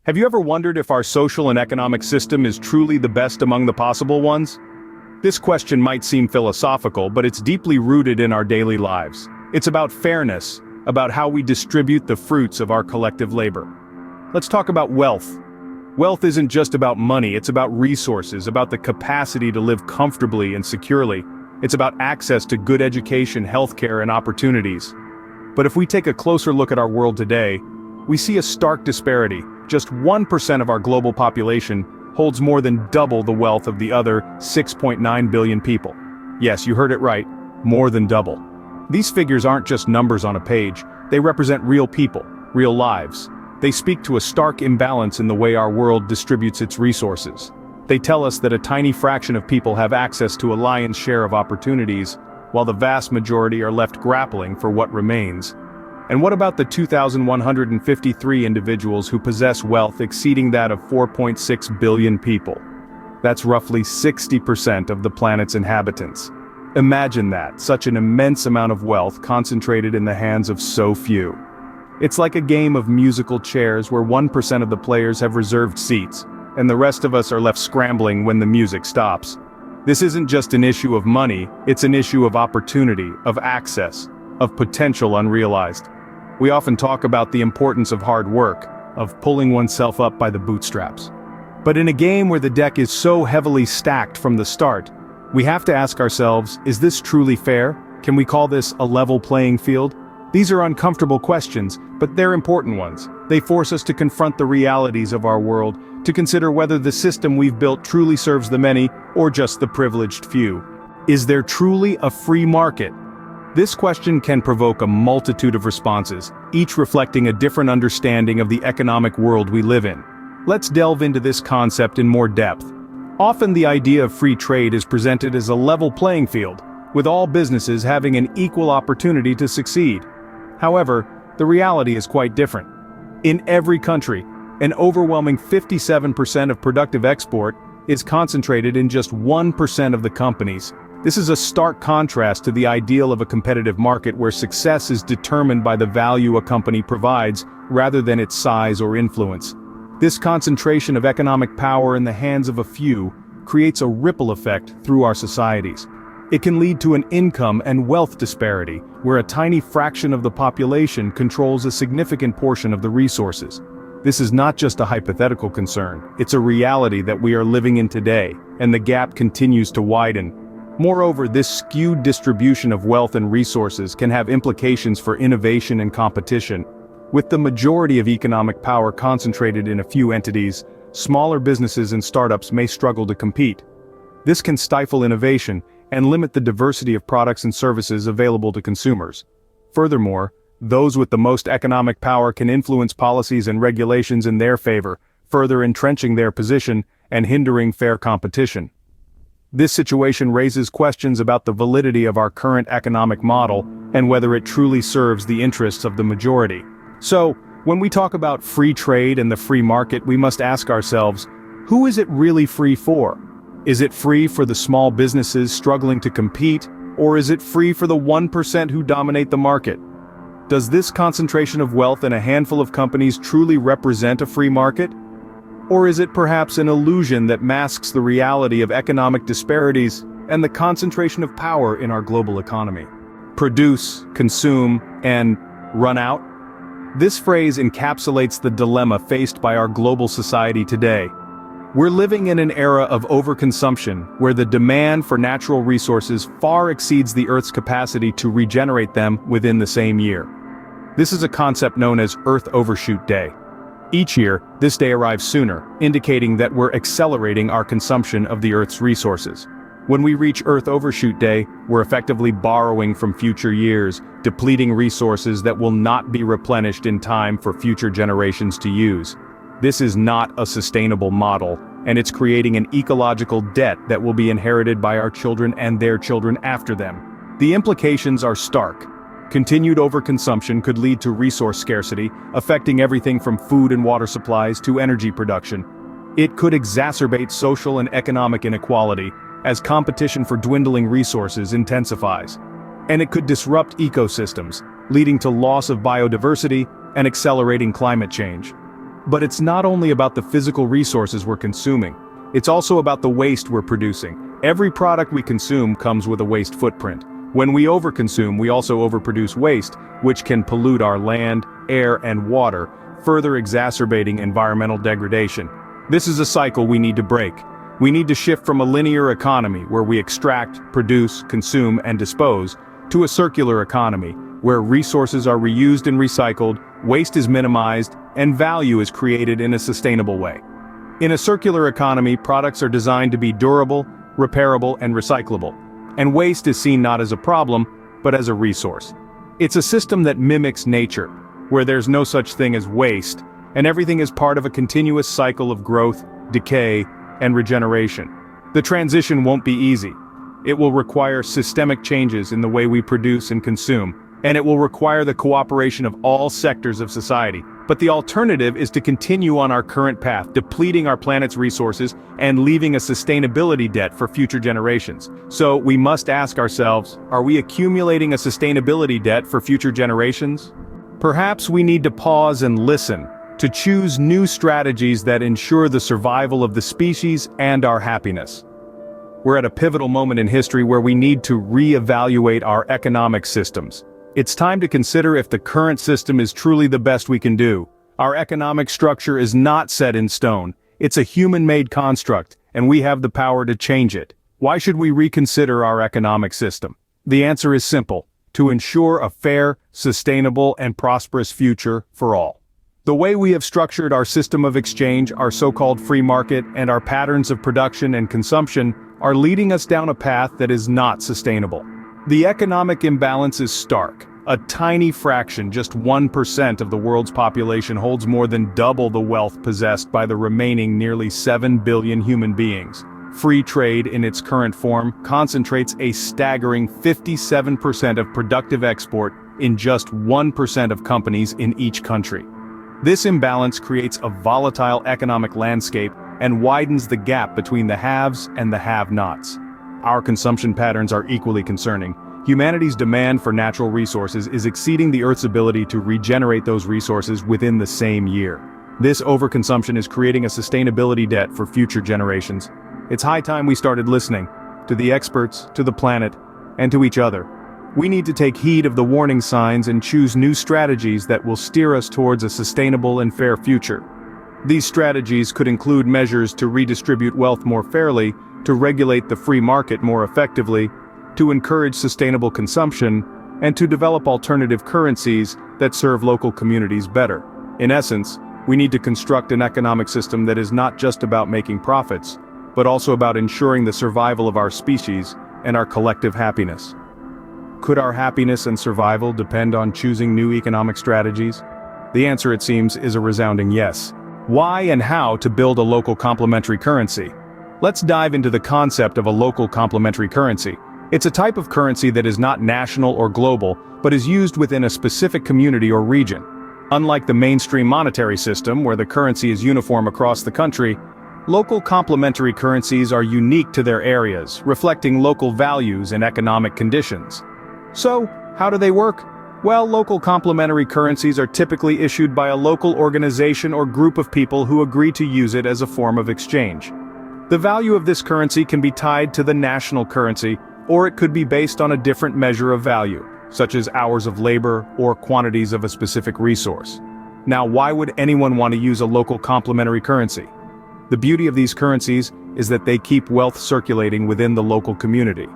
Have you ever wondered if our social and economic system is truly the best among the possible ones? This question might seem philosophical, but it's deeply rooted in our daily lives. It's about fairness, about how we distribute the fruits of our collective labor. Let's talk about wealth. Wealth isn't just about money, it's about resources, about the capacity to live comfortably and securely. It's about access to good education, healthcare, and opportunities. But if we take a closer look at our world today, we see a stark disparity. Just 1% of our global population holds more than double the wealth of the other 6.9 billion people. Yes, you heard it right, more than double. These figures aren't just numbers on a page, they represent real people, real lives. They speak to a stark imbalance in the way our world distributes its resources. They tell us that a tiny fraction of people have access to a lion's share of opportunities, while the vast majority are left grappling for what remains. And what about the 2,153 individuals who possess wealth exceeding that of 4.6 billion people? That's roughly 60% of the planet's inhabitants. Imagine that, such an immense amount of wealth concentrated in the hands of so few. It's like a game of musical chairs where 1% of the players have reserved seats, and the rest of us are left scrambling when the music stops. This isn't just an issue of money, it's an issue of opportunity, of access, of potential unrealized. We often talk about the importance of hard work, of pulling oneself up by the bootstraps. But in a game where the deck is so heavily stacked from the start, we have to ask ourselves, is this truly fair? Can we call this a level playing field? These are uncomfortable questions, but they're important ones. They force us to confront the realities of our world, to consider whether the system we've built truly serves the many, or just the privileged few. Is there truly a free market? This question can provoke a multitude of responses, each reflecting a different understanding of the economic world we live in. Let's delve into this concept in more depth. Often the idea of free trade is presented as a level playing field, with all businesses having an equal opportunity to succeed. However, the reality is quite different. In every country, an overwhelming 57% of productive export is concentrated in just 1% of the companies. This is a stark contrast to the ideal of a competitive market where success is determined by the value a company provides, rather than its size or influence. This concentration of economic power in the hands of a few creates a ripple effect through our societies. It can lead to an income and wealth disparity, where a tiny fraction of the population controls a significant portion of the resources. This is not just a hypothetical concern, it's a reality that we are living in today, and the gap continues to widen. Moreover, this skewed distribution of wealth and resources can have implications for innovation and competition. With the majority of economic power concentrated in a few entities, smaller businesses and startups may struggle to compete. This can stifle innovation and limit the diversity of products and services available to consumers. Furthermore, those with the most economic power can influence policies and regulations in their favor, further entrenching their position and hindering fair competition. This situation raises questions about the validity of our current economic model and whether it truly serves the interests of the majority. So, when we talk about free trade and the free market, we must ask ourselves, who is it really free for? Is it free for the small businesses struggling to compete, or is it free for the 1% who dominate the market? Does this concentration of wealth in a handful of companies truly represent a free market? Or is it perhaps an illusion that masks the reality of economic disparities and the concentration of power in our global economy? Produce, consume, and run out? This phrase encapsulates the dilemma faced by our global society today. We're living in an era of overconsumption, where the demand for natural resources far exceeds the Earth's capacity to regenerate them within the same year. This is a concept known as Earth Overshoot Day. Each year, this day arrives sooner, indicating that we're accelerating our consumption of the Earth's resources. When we reach Earth Overshoot Day, we're effectively borrowing from future years, depleting resources that will not be replenished in time for future generations to use. This is not a sustainable model, and it's creating an ecological debt that will be inherited by our children and their children after them. The implications are stark. Continued overconsumption could lead to resource scarcity, affecting everything from food and water supplies to energy production. It could exacerbate social and economic inequality, as competition for dwindling resources intensifies. And it could disrupt ecosystems, leading to loss of biodiversity and accelerating climate change. But it's not only about the physical resources we're consuming, it's also about the waste we're producing. Every product we consume comes with a waste footprint. When we overconsume, we also overproduce waste, which can pollute our land, air, and water, further exacerbating environmental degradation. This is a cycle we need to break. We need to shift from a linear economy where we extract, produce, consume, and dispose, to a circular economy where resources are reused and recycled, waste is minimized, and value is created in a sustainable way. In a circular economy, products are designed to be durable, repairable, and recyclable. And waste is seen not as a problem, but as a resource. It's a system that mimics nature, where there's no such thing as waste, and everything is part of a continuous cycle of growth, decay, and regeneration. The transition won't be easy. It will require systemic changes in the way we produce and consume, and it will require the cooperation of all sectors of society. But the alternative is to continue on our current path, depleting our planet's resources and leaving a sustainability debt for future generations. So we must ask ourselves, are we accumulating a sustainability debt for future generations? Perhaps we need to pause and listen, to choose new strategies that ensure the survival of the species and our happiness. We're at a pivotal moment in history where we need to re-evaluate our economic systems. It's time to consider if the current system is truly the best we can do. Our economic structure is not set in stone. It's a human-made construct, and we have the power to change it. Why should we reconsider our economic system? The answer is simple: to ensure a fair, sustainable, and prosperous future for all. The way we have structured our system of exchange, our so-called free market, and our patterns of production and consumption are leading us down a path that is not sustainable. The economic imbalance is stark. A tiny fraction, just 1% of the world's population, holds more than double the wealth possessed by the remaining nearly 7 billion human beings. Free trade in its current form concentrates a staggering 57% of productive export in just 1% of companies in each country. This imbalance creates a volatile economic landscape and widens the gap between the haves and the have-nots. Our consumption patterns are equally concerning. Humanity's demand for natural resources is exceeding the Earth's ability to regenerate those resources within the same year. This overconsumption is creating a sustainability debt for future generations. It's high time we started listening to the experts, to the planet, and to each other. We need to take heed of the warning signs and choose new strategies that will steer us towards a sustainable and fair future. These strategies could include measures to redistribute wealth more fairly, to regulate the free market more effectively, to encourage sustainable consumption, and to develop alternative currencies that serve local communities better. In essence, we need to construct an economic system that is not just about making profits, but also about ensuring the survival of our species and our collective happiness. Could our happiness and survival depend on choosing new economic strategies? The answer, it seems, is a resounding yes. Why and how to build a local complementary currency? Let's dive into the concept of a local complementary currency. It's a type of currency that is not national or global, but is used within a specific community or region. Unlike the mainstream monetary system, where the currency is uniform across the country, local complementary currencies are unique to their areas, reflecting local values and economic conditions. So, how do they work? Well, local complementary currencies are typically issued by a local organization or group of people who agree to use it as a form of exchange. The value of this currency can be tied to the national currency, or it could be based on a different measure of value, such as hours of labor or quantities of a specific resource. Now, why would anyone want to use a local complementary currency? The beauty of these currencies is that they keep wealth circulating within the local community.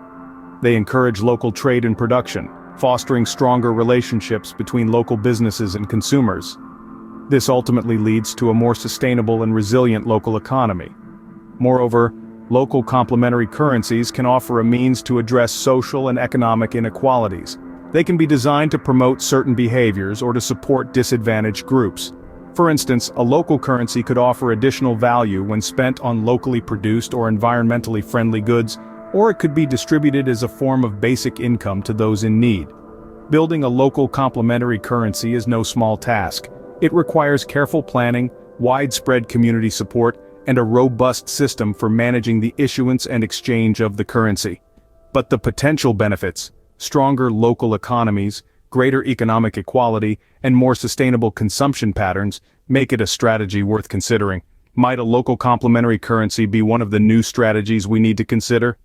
They encourage local trade and production, fostering stronger relationships between local businesses and consumers. This ultimately leads to a more sustainable and resilient local economy. Moreover, local complementary currencies can offer a means to address social and economic inequalities. They can be designed to promote certain behaviors or to support disadvantaged groups. For instance, a local currency could offer additional value when spent on locally produced or environmentally friendly goods, or it could be distributed as a form of basic income to those in need. Building a local complementary currency is no small task. It requires careful planning, widespread community support, and a robust system for managing the issuance and exchange of the currency. But the potential benefits, stronger local economies, greater economic equality, and more sustainable consumption patterns, make it a strategy worth considering. Might a local complementary currency be one of the new strategies we need to consider?